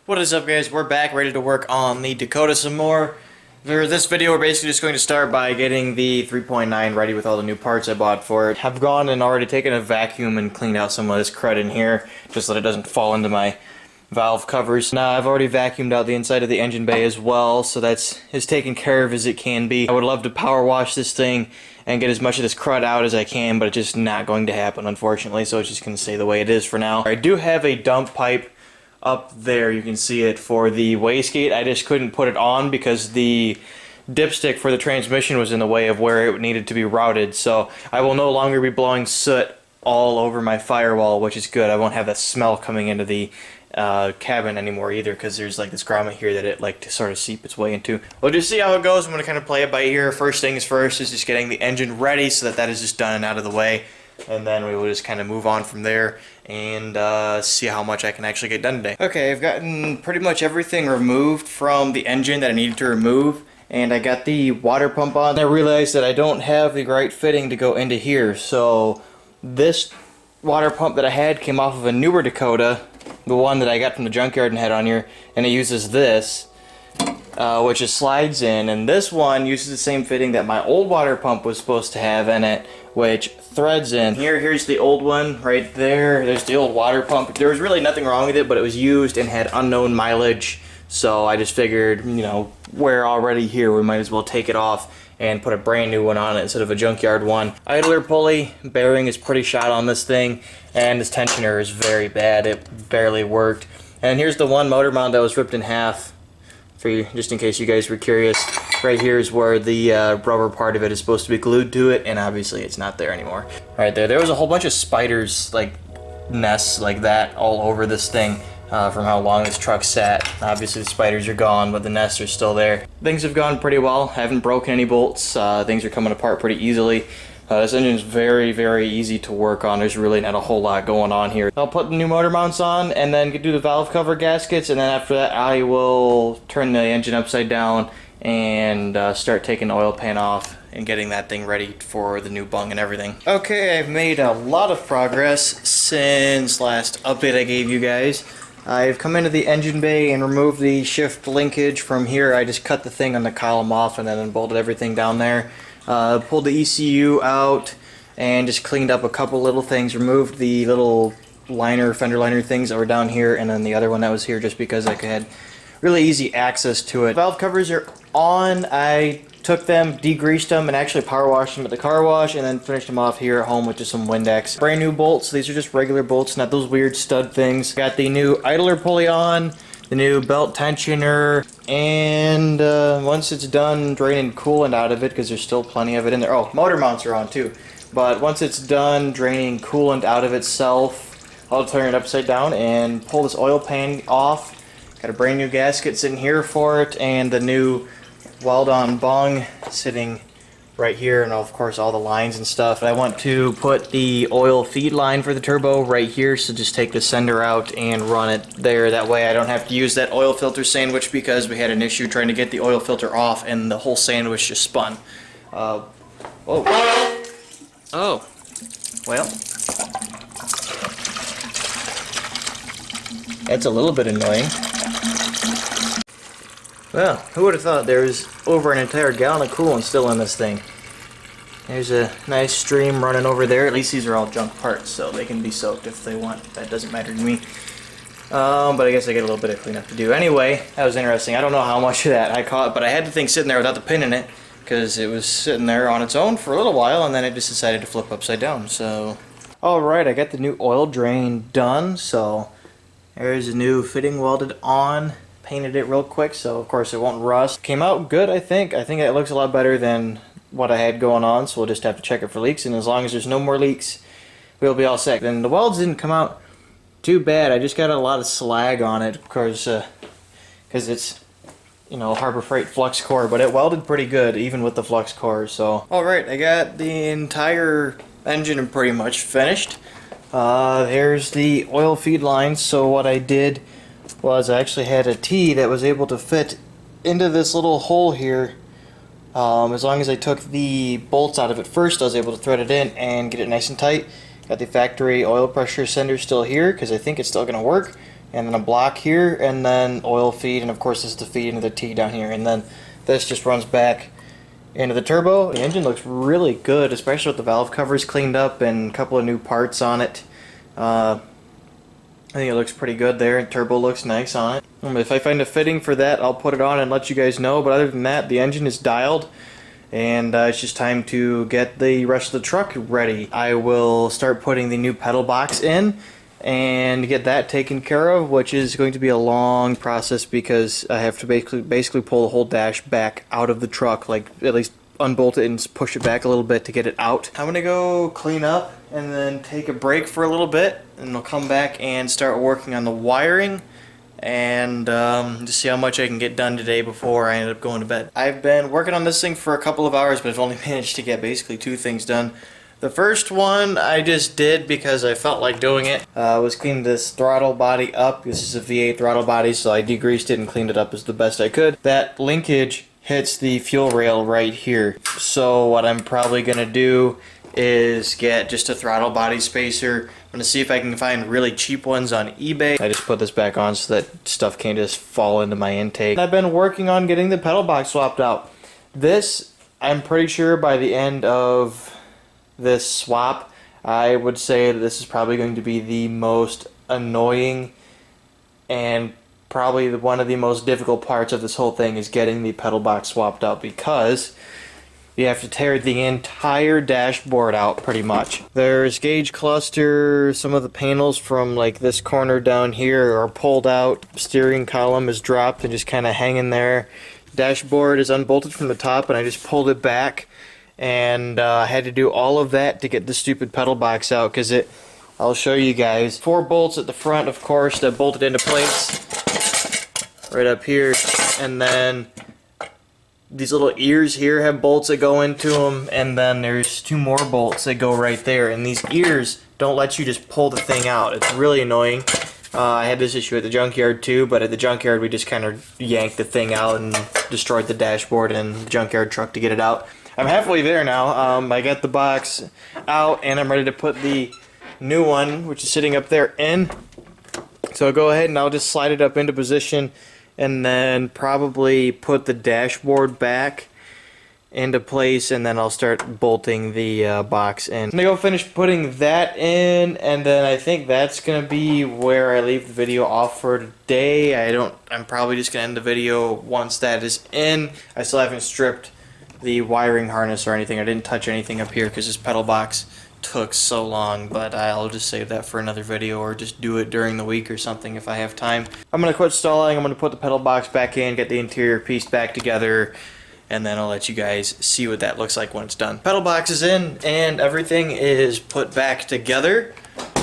What is up, guys? We're back ready to work on the Dakota some more. For this video, we're basically just going to start by getting the 3.9 ready with all the new parts I bought for it. I've gone and already taken a vacuum and cleaned out some of this crud in here, just so that it doesn't fall into my valve covers. Now, I've already vacuumed out the inside of the engine bay as well, so that's as taken care of as it can be. I would love to power wash this thing and get as much of this crud out as I can, but it's just not going to happen, unfortunately, so it's just going to stay the way it is for now. I do have a dump pipe up there, you can see it, for the wastegate. I just couldn't put it on because the dipstick for the transmission was in the way of where it needed to be routed, so I will no longer be blowing soot all over my firewall, which is good. I won't have that smell coming into the cabin anymore either, because there's like this grommet here that it like to sort of seep its way into. We'll just see how it goes. I'm going to kind of play it by ear. First things first is just getting the engine ready so that that is just done and out of the way, and then we will just kind of move on from there and see how much I can actually get done today. Okay, I've gotten pretty much everything removed from the engine that I needed to remove, and I got the water pump on. I realized that I don't have the right fitting to go into here, so this water pump that I had came off of a newer Dakota, the one that I got from the junkyard and had on here, and it uses this, which just slides in, and this one uses the same fitting that my old water pump was supposed to have in it, which threads in. Here's the old one right there. There's the old water pump. There was really nothing wrong with it, but it was used and had unknown mileage, so I just figured, you know, we're already here, we might as well take it off and put a brand new one on it instead of a junkyard one. Idler pulley bearing is pretty shot on this thing, and this tensioner is very bad. It barely worked. And here's the one motor mount that was ripped in half, for you, just in case you guys were curious. Right here is where the rubber part of it is supposed to be glued to it, and obviously it's not there anymore. Right there was a whole bunch of spiders, like nests like that, all over this thing from how long this truck sat. Obviously the spiders are gone, but the nests are still there. Things have gone pretty well. I haven't broken any bolts. Things are coming apart pretty easily. This engine is very, very easy to work on. There's really not a whole lot going on here. I'll put the new motor mounts on and then do the valve cover gaskets, and then after that I will turn the engine upside down and start taking the oil pan off and getting that thing ready for the new bung and everything. Okay, I've made a lot of progress since last update I gave you guys. I've come into the engine bay and removed the shift linkage from here. I just cut the thing on the column off and then bolted everything down there. Pulled the ECU out and just cleaned up a couple little things. Removed the little fender liner things that were down here, and then the other one that was here just because I had really easy access to it. Valve covers are on. I took them, degreased them, and actually power washed them at the car wash, and then finished them off here at home with just some Windex. Brand new bolts. These are just regular bolts, not those weird stud things. Got the new idler pulley on, the new belt tensioner, and once it's done draining coolant out of it, because there's still plenty of it in there. Oh, motor mounts are on too. But once it's done draining coolant out of itself, I'll turn it upside down and pull this oil pan off. Got a brand new gasket sitting here for it, and the new weld-on bung sitting right here, and of course all the lines and stuff. I want to put the oil feed line for the turbo right here, so just take the sender out and run it there. That way I don't have to use that oil filter sandwich, because we had an issue trying to get the oil filter off and the whole sandwich just spun. Oh, well, that's a little bit annoying. Well, who would have thought there was over an entire gallon of coolant still in this thing. There's a nice stream running over there. At least these are all junk parts, so they can be soaked if they want. That doesn't matter to me. But I guess I get a little bit of cleanup to do. Anyway, that was interesting. I don't know how much of that I caught, but I had the thing sitting there without the pin in it, because it was sitting there on its own for a little while, and then it just decided to flip upside down. So, alright, I got the new oil drain done, so there's a new fitting welded on. Painted it real quick, so of course it won't rust. Came out good, I think. I think it looks a lot better than what I had going on, so we'll just have to check it for leaks, and as long as there's no more leaks, we'll be all set. And the welds didn't come out too bad. I just got a lot of slag on it, of course, because it's, you know, Harbor Freight flux core, but it welded pretty good even with the flux core. So alright, I got the entire engine pretty much finished. There's the oil feed line. So what I did was I actually had a T that was able to fit into this little hole here. As long as I took the bolts out of it first, I was able to thread it in and get it nice and tight. Got the factory oil pressure sender still here, because I think it's still going to work. and then a block here, and then oil feed, and of course this is the feed into the T down here, and then this just runs back into the turbo. The engine looks really good, especially with the valve covers cleaned up and a couple of new parts on it. I think it looks pretty good there, and turbo looks nice on it. If I find a fitting for that, I'll put it on and let you guys know, but other than that, the engine is dialed, and it's just time to get the rest of the truck ready. I will start putting the new pedal box in and get that taken care of, which is going to be a long process because I have to basically pull the whole dash back out of the truck, like at least unbolt it and push it back a little bit to get it out. I'm gonna go clean up and then take a break for a little bit, and I'll come back and start working on the wiring and just see how much I can get done today before I end up going to bed. I've been working on this thing for a couple of hours, but I've only managed to get basically 2 things done. The first one I just did because I felt like doing it. Was clean this throttle body up. This is a V8 throttle body, so I degreased it and cleaned it up as the best I could. That linkage hits the fuel rail right here. So what I'm probably gonna do is get just a throttle body spacer. I'm gonna see if I can find really cheap ones on eBay. I just put this back on so that stuff can't just fall into my intake. I've been working on getting the pedal box swapped out. This, I'm pretty sure by the end of this swap, I would say that this is probably going to be the most annoying and probably one of the most difficult parts of this whole thing is getting the pedal box swapped out, because you have to tear the entire dashboard out pretty much. There's gauge cluster, some of the panels from like this corner down here are pulled out, steering column is dropped and just kind of hanging there. Dashboard is unbolted from the top and I just pulled it back, and I had to do all of that to get the stupid pedal box out because I'll show you guys. 4 bolts at the front, of course, that bolted into place right up here, and then these little ears here have bolts that go into them, and then there's 2 more bolts that go right there, and these ears don't let you just pull the thing out. It's really annoying. I had this issue at the junkyard too, but at the junkyard we just kind of yanked the thing out and destroyed the dashboard and the junkyard truck to get it out. I'm halfway there now. I got the box out and I'm ready to put the new one, which is sitting up there, in. So I'll go ahead and I'll just slide it up into position and then probably put the dashboard back into place, and then I'll start bolting the box in. I'm gonna go finish putting that in, and then I think that's gonna be where I leave the video off for today. I'm probably just gonna end the video once that is in. I still haven't stripped the wiring harness or anything. I didn't touch anything up here because this pedal box took so long, but I'll just save that for another video or just do it during the week or something if I have time. I'm gonna quit stalling. I'm gonna put the pedal box back in, get the interior piece back together, and then I'll let you guys see what that looks like when it's done. Pedal box is in and everything is put back together,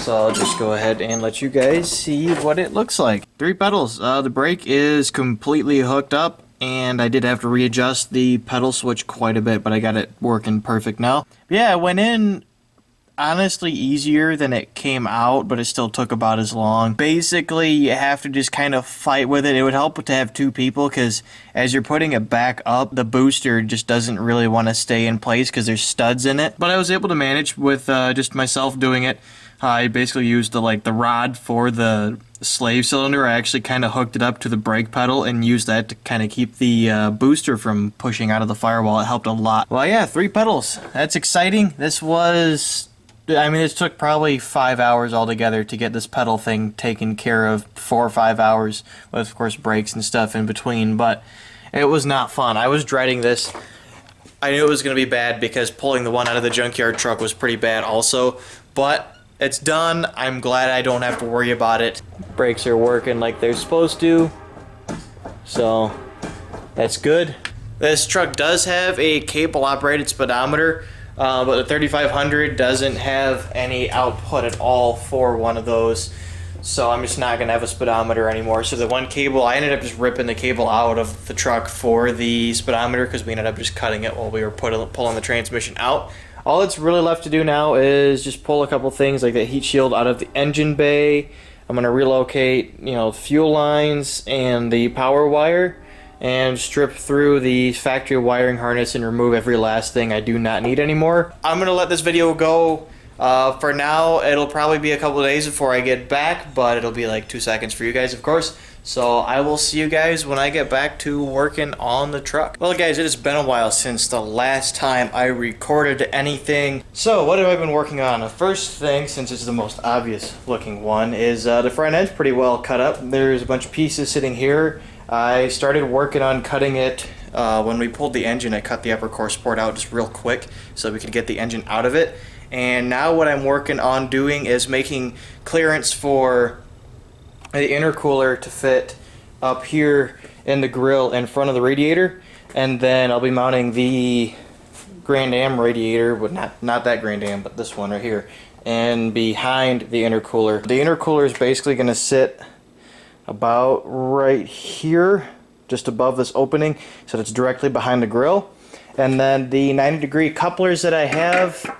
so I'll just go ahead and let you guys see what it looks like. 3 pedals. The brake is completely hooked up, and I did have to readjust the pedal switch quite a bit, but I got it working perfect now. Yeah, it went in honestly easier than it came out, but it still took about as long. Basically, you have to just kind of fight with it. It would help to have 2 people, because as you're putting it back up, the booster just doesn't really want to stay in place because there's studs in it. But I was able to manage with just myself doing it. I basically used the rod for the slave cylinder. I actually kind of hooked it up to the brake pedal and used that to kind of keep the booster from pushing out of the firewall. It helped a lot. Well, yeah, 3 pedals. That's exciting. This took probably 5 hours altogether to get this pedal thing taken care of. 4 or 5 hours with, of course, brakes and stuff in between, but it was not fun. I was dreading this. I knew it was going to be bad because pulling the one out of the junkyard truck was pretty bad also, but it's done. I'm glad I don't have to worry about it. Brakes are working like they're supposed to, so that's good. This truck does have a cable operated speedometer, but the 3500 doesn't have any output at all for one of those, so I'm just not going to have a speedometer anymore. So the one cable, I ended up just ripping the cable out of the truck for the speedometer because we ended up just cutting it while we were pulling the transmission out. All that's really left to do now is just pull a couple things like the heat shield out of the engine bay. I'm going to relocate, fuel lines and the power wire, and strip through the factory wiring harness and remove every last thing I do not need anymore. I'm going to let this video go. For now, it'll probably be a couple of days before I get back, but it'll be like 2 seconds for you guys, of course. So I will see you guys when I get back to working on the truck. Well, guys, it has been a while since the last time I recorded anything. So what have I been working on? The first thing, since it's the most obvious looking one, is the front end's pretty well cut up. There's a bunch of pieces sitting here. I started working on cutting it when we pulled the engine. I cut the upper core support out just real quick so we could get the engine out of it. And now what I'm working on doing is making clearance for the intercooler to fit up here in the grill in front of the radiator, and then I'll be mounting the Grand Am radiator, but not that Grand Am, but this one right here, and behind the intercooler. The intercooler is basically going to sit about right here, just above this opening, so it's directly behind the grill. And then the 90-degree couplers that I have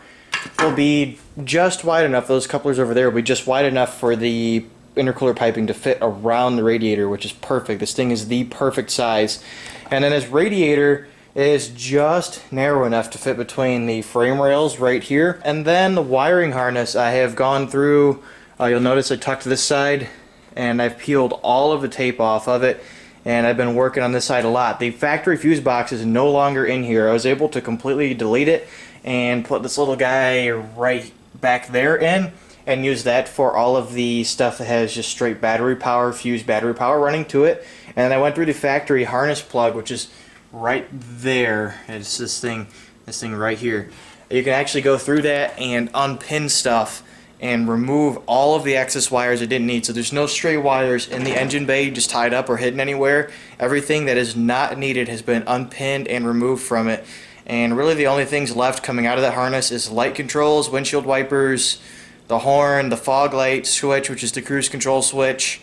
will be just wide enough. Those couplers over there will be just wide enough for the intercooler piping to fit around the radiator, which is perfect. This thing is the perfect size. And then this radiator is just narrow enough to fit between the frame rails right here. And then the wiring harness, I have gone through, you'll notice I tucked this side and I've peeled all of the tape off of it, and I've been working on this side a lot. The factory fuse box is no longer in here. I was able to completely delete it and put this little guy right back there in, and use that for all of the stuff that has just straight battery power, fused battery power running to it. And I went through the factory harness plug, which is right there. It's this thing right here. You can actually go through that and unpin stuff and remove all of the excess wires I didn't need. So there's no stray wires in the engine bay just tied up or hidden anywhere. Everything that is not needed has been unpinned and removed from it. And really the only things left coming out of that harness is light controls, windshield wipers, the horn, the fog light switch, which is the cruise control switch,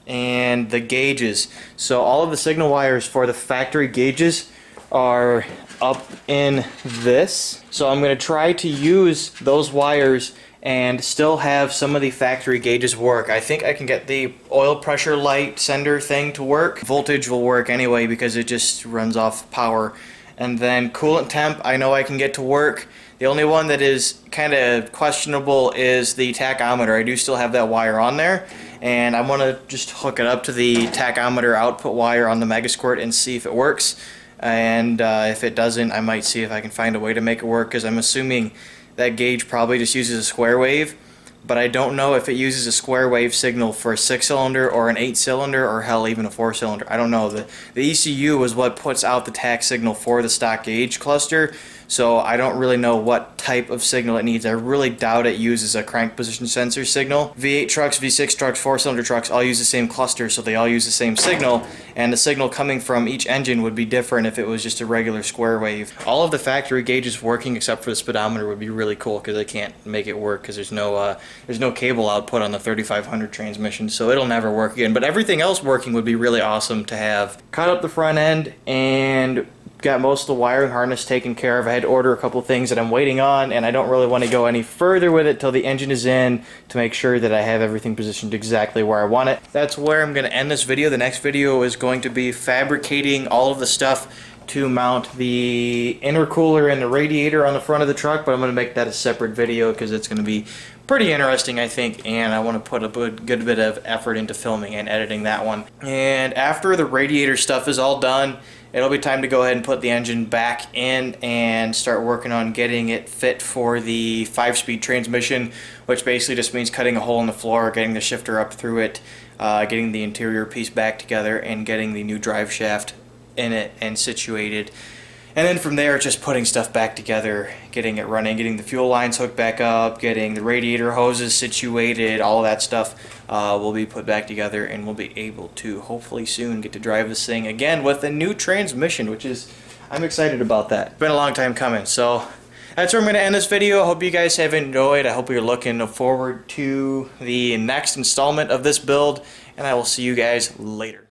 and the gauges. So all of the signal wires for the factory gauges are up in this. So I'm going to try to use those wires and still have some of the factory gauges work. I think I can get the oil pressure light sender thing to work. Voltage will work anyway because it just runs off power. And then coolant temp, I know I can get to work. The only one that is kind of questionable is the tachometer. I do still have that wire on there, and I want to just hook it up to the tachometer output wire on the Megasquirt and see if it works. And if it doesn't, I might see if I can find a way to make it work, because I'm assuming that gauge probably just uses a square wave, but I don't know if it uses a square wave signal for a 6-cylinder or an 8-cylinder, or hell, even a 4-cylinder. I don't know. The ECU is what puts out the tach signal for the stock gauge cluster, so I don't really know what type of signal it needs. I really doubt it uses a crank position sensor signal. V8 trucks, V6 trucks, 4-cylinder trucks all use the same cluster, so they all use the same signal, and the signal coming from each engine would be different if it was just a regular square wave. All of the factory gauges working except for the speedometer would be really cool, because I can't make it work because there's no cable output on the 3500 transmission, so it'll never work again. But everything else working would be really awesome to have. Cut up the front end and got most of the wiring harness taken care of. I had to order a couple things that I'm waiting on, and I don't really want to go any further with it till the engine is in to make sure that I have everything positioned exactly where I want it. That's where I'm going to end this video. The next video is going to be fabricating all of the stuff to mount the intercooler and the radiator on the front of the truck, but I'm going to make that a separate video because it's going to be pretty interesting, I think, and I want to put a good bit of effort into filming and editing that one. And after the radiator stuff is all done, it'll be time to go ahead and put the engine back in and start working on getting it fit for the 5-speed transmission, which basically just means cutting a hole in the floor, getting the shifter up through it, getting the interior piece back together, and getting the new drive shaft in it and situated. And then from there, just putting stuff back together, getting it running, getting the fuel lines hooked back up, getting the radiator hoses situated, all of that stuff will be put back together, and we'll be able to hopefully soon get to drive this thing again with a new transmission, which is, I'm excited about that. It's been a long time coming, so that's where I'm going to end this video. I hope you guys have enjoyed. I hope you're looking forward to the next installment of this build, and I will see you guys later.